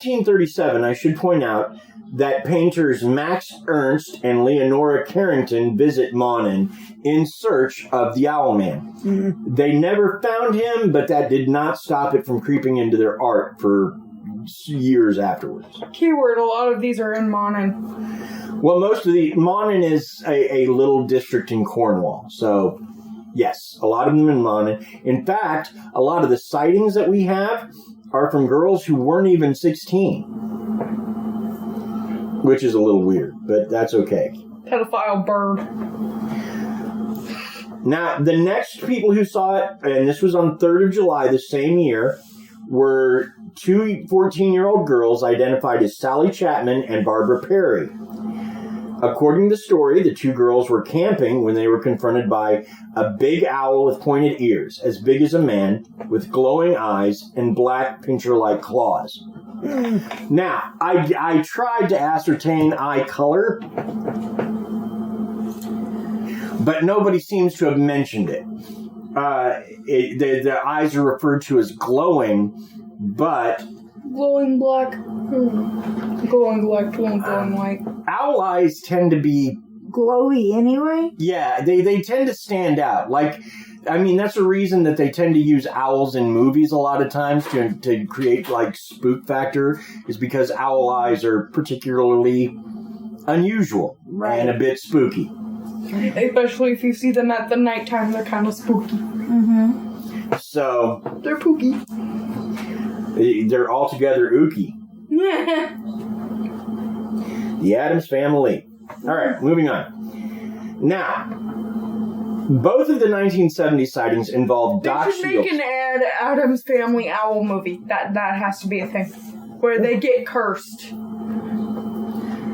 1937, I should point out that painters Max Ernst and Leonora Carrington visit Mawnan in search of the Owlman. Mm-hmm. They never found him, but that did not stop it from creeping into their art for years afterwards. Keyword, a lot of these are in Mawnan. Well, most of the... Mawnan is a little district in Cornwall, so yes, a lot of them in Mawnan. In fact, a lot of the sightings that we have are from girls who weren't even 16. Which is a little weird, but that's okay. Pedophile bird. Now, the next people who saw it, and this was on 3rd of July the same year, were two 14-year-old girls identified as Sally Chapman and Barbara Perry. According to the story, the two girls were camping when they were confronted by a big owl with pointed ears, as big as a man, with glowing eyes and black pincher-like claws. Now, I tried to ascertain eye color, but nobody seems to have mentioned it. The eyes are referred to as glowing, but... Glowing black. Glowing black, glowing white. Owl eyes tend to be... glowy anyway? Yeah, they tend to stand out. Like, I mean, that's a reason that they tend to use owls in movies a lot of times to create, like, spook factor, is because owl eyes are particularly unusual and a bit spooky. Especially if you see them at the nighttime, they're kind of spooky. Mm-hmm. So... they're pooky. They're altogether ooky. The Addams Family. All right, moving on. Now, both of the 1970 sightings involved Doc Shields. They should make an Addams Family owl movie. That has to be a thing. Where they get cursed.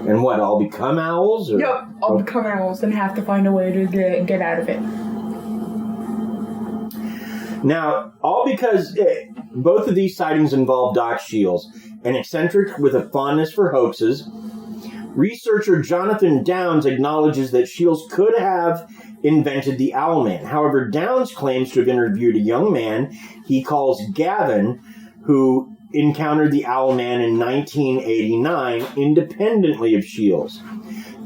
And what, all become owls? Or? Yep, all become owls and have to find a way to get out of it. Now, all because both of these sightings involve Doc Shields, an eccentric with a fondness for hoaxes. Researcher Jonathan Downs acknowledges that Shields could have invented the Owlman. However, Downs claims to have interviewed a young man he calls Gavin, who encountered the Owlman in 1989 independently of Shields.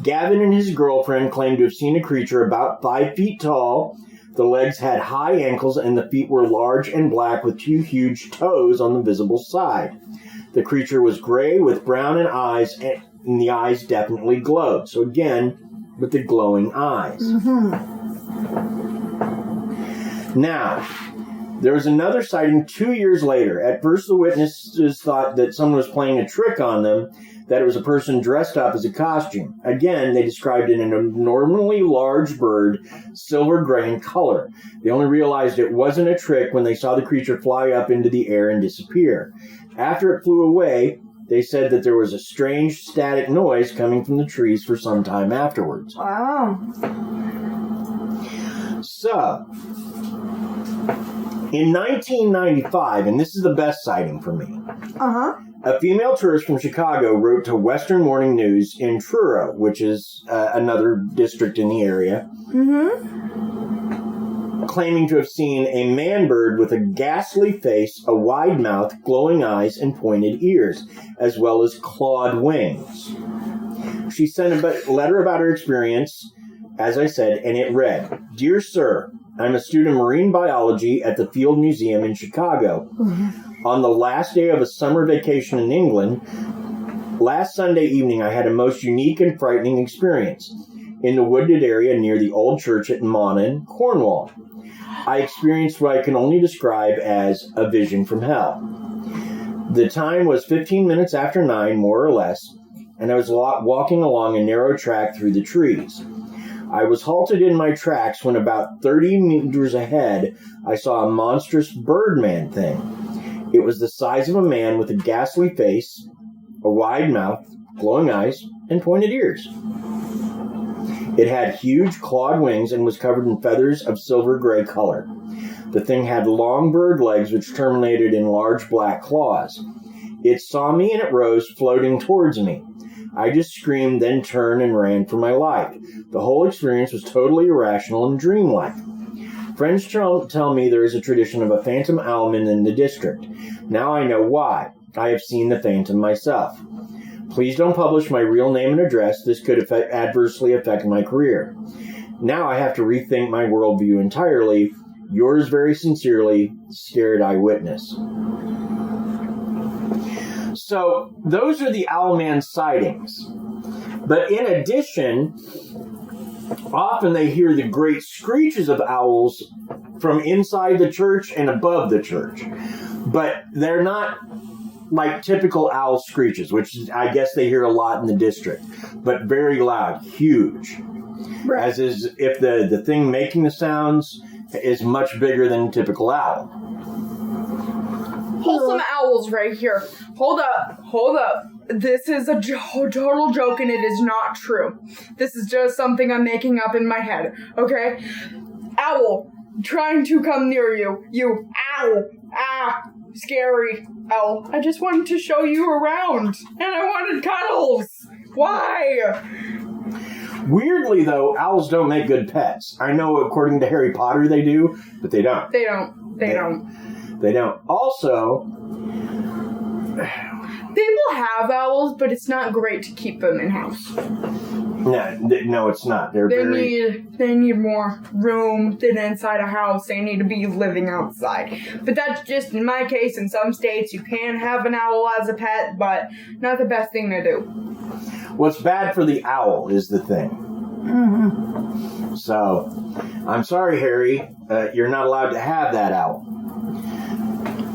Gavin and his girlfriend claimed to have seen a creature about 5 feet tall. The legs had high ankles and the feet were large and black with 2 huge toes on the visible side. The creature was gray with brown eyes, and the eyes definitely glowed. So again, with the glowing eyes. Mm-hmm. Now, there was another sighting 2 years later. At first, the witnesses thought that someone was playing a trick on them, that it was a person dressed up as a costume. Again, they described it an abnormally large bird, silver gray in color. They only realized it wasn't a trick when they saw the creature fly up into the air and disappear. After it flew away, they said that there was a strange static noise coming from the trees for some time afterwards. Wow. So, in 1995, and this is the best sighting for me, a female tourist from Chicago wrote to Western Morning News in Truro, which is another district in the area, claiming to have seen a man bird with a ghastly face, a wide mouth, glowing eyes, and pointed ears, as well as clawed wings. She sent a letter about her experience, as I said, and it read, "Dear Sir, I'm a student of marine biology at the Field Museum in Chicago. On the last day of a summer vacation in England, last Sunday evening I had a most unique and frightening experience in the wooded area near the old church at Mawnan, Cornwall. I experienced what I can only describe as a vision from hell. The time was 15 minutes after 9, more or less, and I was walking along a narrow track through the trees. I was halted in my tracks when about 30 meters ahead, I saw a monstrous birdman thing. It was the size of a man with a ghastly face, a wide mouth, glowing eyes, and pointed ears. It had huge clawed wings and was covered in feathers of silver gray color. The thing had long bird legs which terminated in large black claws. It saw me and it rose, floating towards me. I just screamed, then turned and ran for my life. The whole experience was totally irrational and dreamlike. Friends tell me there is a tradition of a phantom owlman in the district. Now I know why. I have seen the phantom myself. Please don't publish my real name and address. This could adversely affect my career. Now I have to rethink my worldview entirely. Yours very sincerely, Scared Eyewitness. So, those are the Owlman sightings. But in addition, often they hear the great screeches of owls from inside the church and above the church. But they're not like typical owl screeches, which I guess they hear a lot in the district, but very loud, huge. Right. As is if the thing making the sounds is much bigger than a typical owl. Wholesome owls right here. Hold up. This is a total joke and it is not true. This is just something I'm making up in my head, okay? Owl, trying to come near you. You, owl, scary owl. I just wanted to show you around and I wanted cuddles. Why? Weirdly, though, owls don't make good pets. I know according to Harry Potter they do, but they don't. They don't. They don't. Also, people have owls, but it's not great to keep them in house. no, it's not. They need more room than inside a house. They need to be living outside. But that's just in my case. In some states, you can have an owl as a pet, but not the best thing to do. What's bad for the owl is the thing. Mm-hmm. So, I'm sorry, Harry. You're not allowed to have that owl.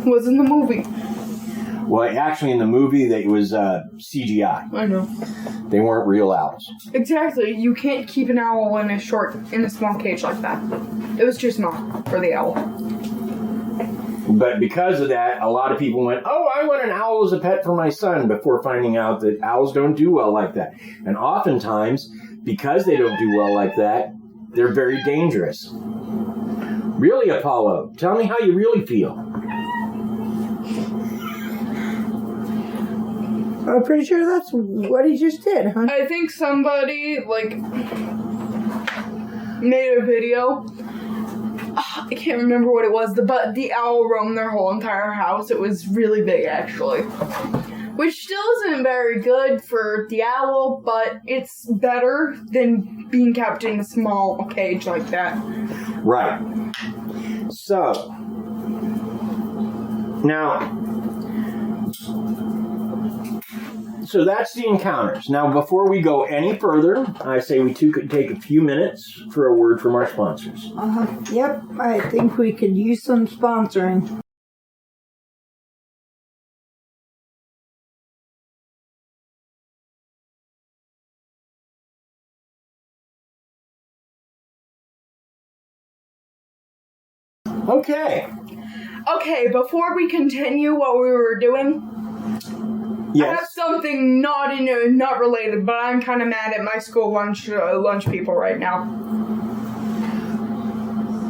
Was in the movie. Well, actually, in the movie, it was CGI. I know. They weren't real owls. Exactly. You can't keep an owl in a small cage like that. It was too small for the owl. But because of that, a lot of people went, oh, I want an owl as a pet for my son, before finding out that owls don't do well like that. And oftentimes, because they don't do well like that, they're very dangerous. Really, Apollo, tell me how you really feel. I'm pretty sure that's what he just did, huh? I think somebody, made a video. I can't remember what it was, but the owl roamed their whole entire house. It was really big, actually. Which still isn't very good for the owl, but it's better than being kept in a small cage like that. Right. So, now, so that's the encounters. Now, before we go any further, I say we could take a few minutes for a word from our sponsors. Yep, I think we could use some sponsoring. Okay. Okay, before we continue what we were doing, Yes. I have something not related, but I'm kind of mad at my school lunch people right now.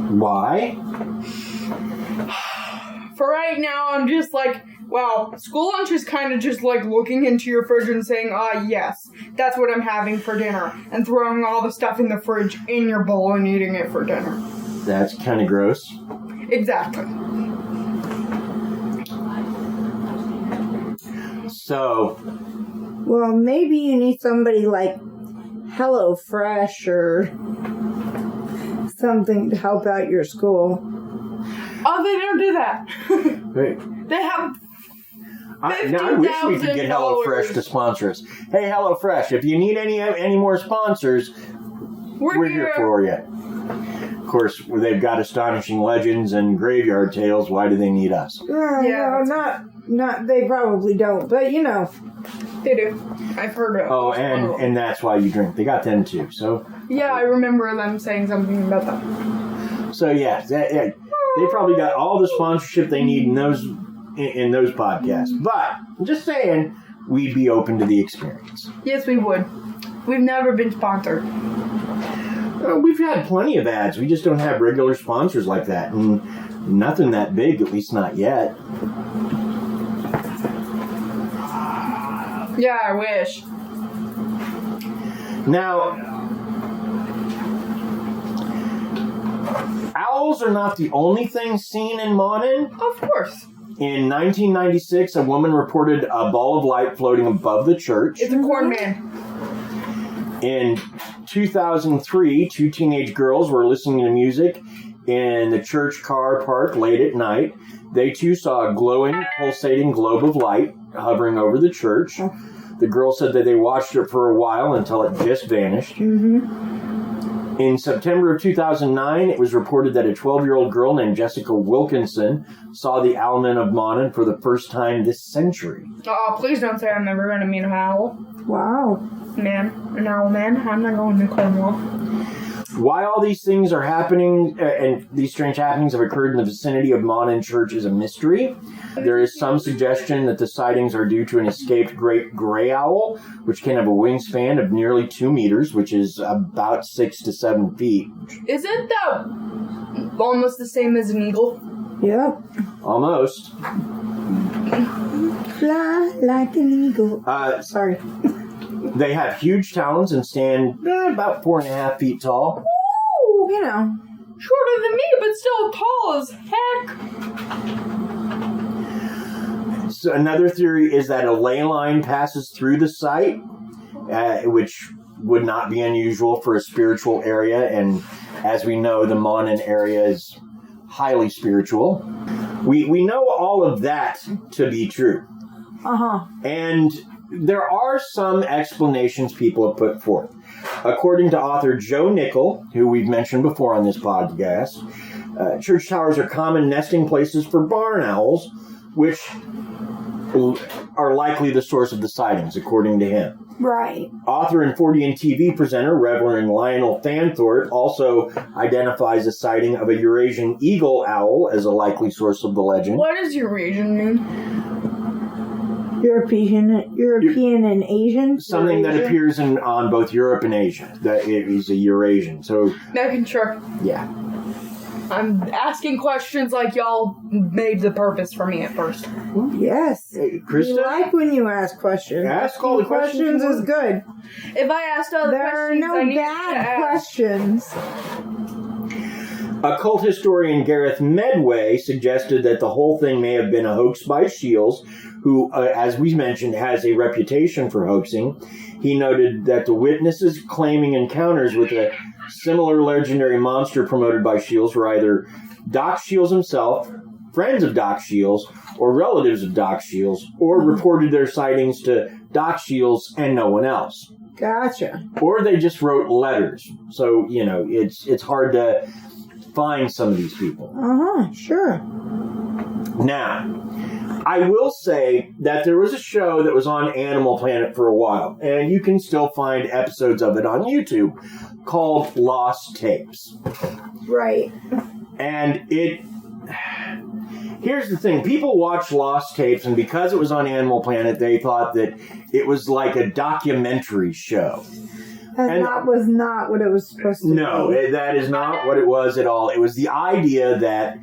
Why? For right now, I'm just like, wow, school lunch is kind of just like looking into your fridge and saying, yes, that's what I'm having for dinner, and throwing all the stuff in the fridge in your bowl and eating it for dinner. That's kind of gross. Exactly. So, Well, maybe you need somebody like HelloFresh or something to help out your school. Oh, they don't do that. hey, They have now I wish we could get HelloFresh to sponsor us. Hey, HelloFresh, if you need any more sponsors, we're here for you. Of course, they've got Astonishing Legends and Graveyard Tales. Why do they need us? No, not. They probably don't, but you know. They do. I've heard it. Oh, and that's why you drink. They got them too. So yeah, I remember them saying something about that. So yeah, they probably got all the sponsorship they need in those podcasts. But I'm just saying, we'd be open to the experience. Yes, we would. We've never been sponsored. We've had plenty of ads. We just don't have regular sponsors like that, and nothing that big, at least not yet. Yeah, I wish. Now, owls are not the only thing seen in Mawnan. Of course. In 1996, a woman reported a ball of light floating above the church. It's a corn man. In 2003, 2 teenage girls were listening to music in the church car park late at night. They too saw a glowing, pulsating globe of light hovering over the church. The girls said that they watched it for a while until it just vanished. In September of 2009, it was reported that a 12-year-old girl named Jessica Wilkinson saw the Owlman of Mawnan for the first time this century. Oh, please don't say I'm never going to meet an owl. Wow. Man, an owl man. I'm not going to Cornwall. Why all these things are happening and these strange happenings have occurred in the vicinity of Mawnan Church is a mystery. There is some suggestion that the sightings are due to an escaped great gray owl, which can have a wingspan of nearly 2 meters, which is about 6 to 7 feet. Isn't that almost the same as an eagle? Yep. Almost. Fly like an eagle. Sorry. They have huge talons and stand about 4.5 feet tall. Ooh, you know. Shorter than me, but still tall as heck. So another theory is that a ley line passes through the site, which would not be unusual for a spiritual area. And as we know, the Mawnan area is highly spiritual. We know all of that to be true. And there are some explanations people have put forth. According to author Joe Nickel, who we've mentioned before on this podcast, church towers are common nesting places for barn owls, which are likely the source of the sightings, according to him. Right. Author and 40 TV presenter Reverend Lionel Fanthorpe also identifies a sighting of a Eurasian eagle owl as a likely source of the legend. What does Eurasian mean? European and Asian. Something that appears on both Europe and Asia. That it is a Eurasian. So Making sure. Yeah. I'm asking questions like y'all made the purpose for me at first. Yes. Krysta? We like when you ask questions. Ask all the questions is good. If I asked other There are questions, I no need bad questions. Occult historian Gareth Medway suggested that the whole thing may have been a hoax by Shields, who, as we mentioned, has a reputation for hoaxing. He noted that the witnesses claiming encounters with a similar legendary monster promoted by Shields were either Doc Shields himself, friends of Doc Shields, or relatives of Doc Shields, or reported their sightings to Doc Shields and no one else. Gotcha. Or they just wrote letters. So, you know, it's hard to find some of these people. Sure. Now, I will say that there was a show that was on Animal Planet for a while, and you can still find episodes of it on YouTube, called Lost Tapes. Right. And here's the thing. People watch Lost Tapes, and because it was on Animal Planet, they thought that it was like a documentary show. And that was not what it was supposed to be. No, that is not what it was at all. It was the idea that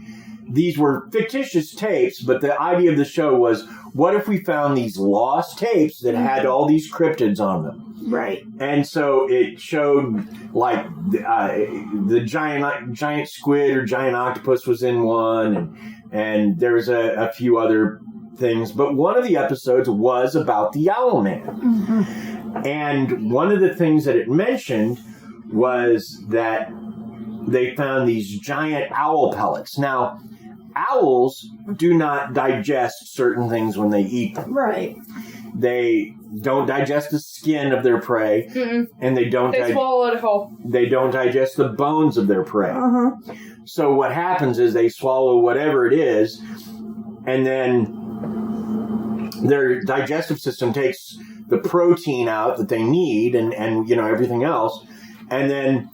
these were fictitious tapes, but the idea of the show was, what if we found these lost tapes that had all these cryptids on them? Right. And so it showed, like, the giant squid or giant octopus was in one, and there was a few other things. But one of the episodes was about the Owlman. And one of the things that it mentioned was that they found these giant owl pellets. Now, owls do not digest certain things when they eat them. Right. They don't digest the skin of their prey, and they swallow it whole. They don't digest the bones of their prey. So what happens is they swallow whatever it is, and then their digestive system takes the protein out that they need and you know, everything else. And then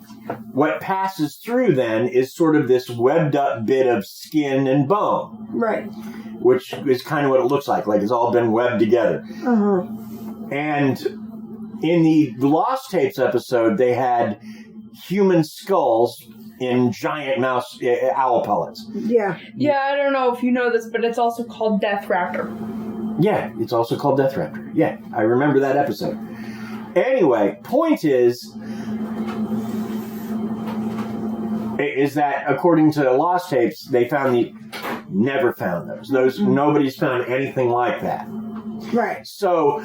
what passes through then is sort of this webbed up bit of skin and bone. Right. Which is kind of what it looks like it's all been webbed together. And in the Lost Tapes episode, they had human skulls in giant owl pellets. Yeah. Yeah, I don't know if you know this, but it's also called Death Raptor. Yeah, it's also called Death Raptor. Yeah, I remember that episode. Anyway, point is that according to Lost Tapes, they found Never found those. Nobody's found anything like that. Right. So